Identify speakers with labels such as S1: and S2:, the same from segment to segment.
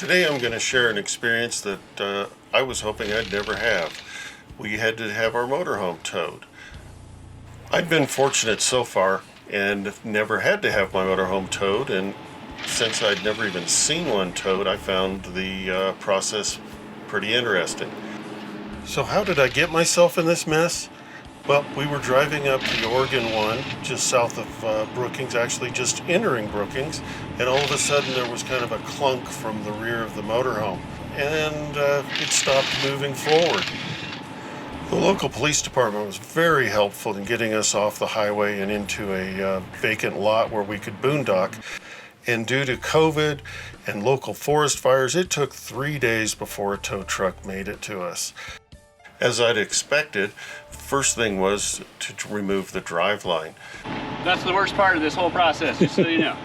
S1: Today I'm going to share an experience that I was hoping I'd never have. We had to have our motorhome towed. I'd been fortunate so far and never had to have my motorhome towed, and since I'd never even seen one towed, I found the process pretty interesting. So how did I get myself in this mess? Well, we were driving up the Oregon 1, just south of Brookings, actually just entering Brookings, and all of a sudden there was kind of a clunk from the rear of the motorhome, and it stopped moving forward. The local police department was very helpful in getting us off the highway and into a vacant lot where we could boondock. And due to COVID and local forest fires, it took 3 days before a tow truck made it to us. As I'd expected, first thing was to remove the driveline.
S2: That's the worst part of this whole process, just so you know.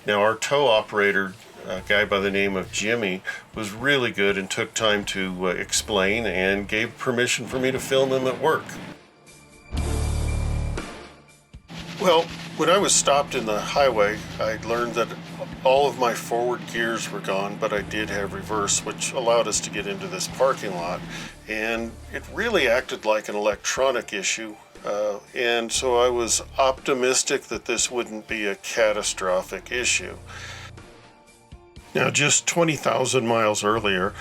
S1: Now, our tow operator, a guy by the name of Jimmy, was really good and took time to explain and gave permission for me to film him at work. Well, when I was stopped in the highway, I learned that all of my forward gears were gone, but I did have reverse, which allowed us to get into this parking lot. And it really acted like an electronic issue. And so I was optimistic that this wouldn't be a catastrophic issue. Now, just 20,000 miles earlier,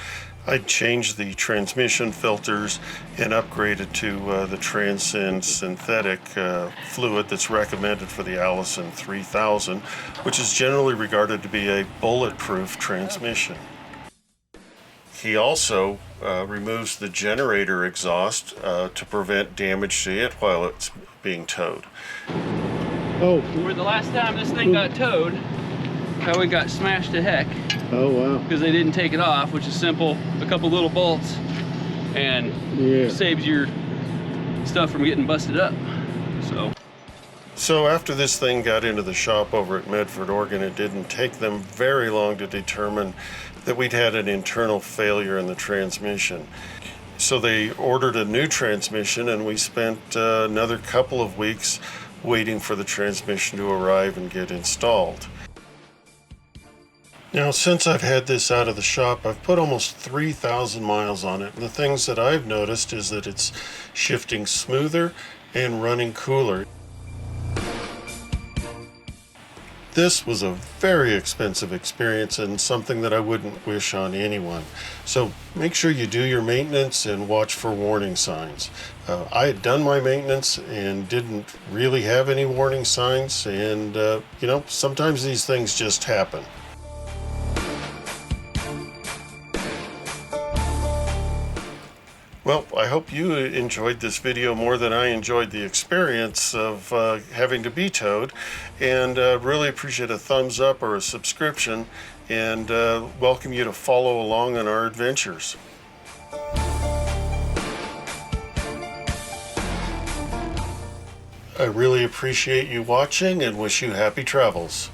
S1: I'd changed the transmission filters and upgraded to the Transcend synthetic fluid that's recommended for the Allison 3000, which is generally regarded to be a bulletproof transmission. He also removes the generator exhaust to prevent damage to it while it's being towed.
S2: Oh. Where the last time this thing got towed, how it got smashed to heck.
S3: Oh, wow.
S2: Because they didn't take it off, which is simple. A couple little bolts and saves your stuff from getting busted up.
S1: So after this thing got into the shop over at Medford, Oregon, it didn't take them very long to determine that we'd had an internal failure in the transmission. So they ordered a new transmission, and we spent another couple of weeks waiting for the transmission to arrive and get installed. Now, since I've had this out of the shop, I've put almost 3,000 miles on it. And the things that I've noticed is that it's shifting smoother and running cooler. This was a very expensive experience and something that I wouldn't wish on anyone. So make sure you do your maintenance and watch for warning signs. I had done my maintenance and didn't really have any warning signs, and sometimes these things just happen. Well, I hope you enjoyed this video more than I enjoyed the experience of having to be towed, and really appreciate a thumbs up or a subscription, and welcome you to follow along on our adventures. I really appreciate you watching and wish you happy travels.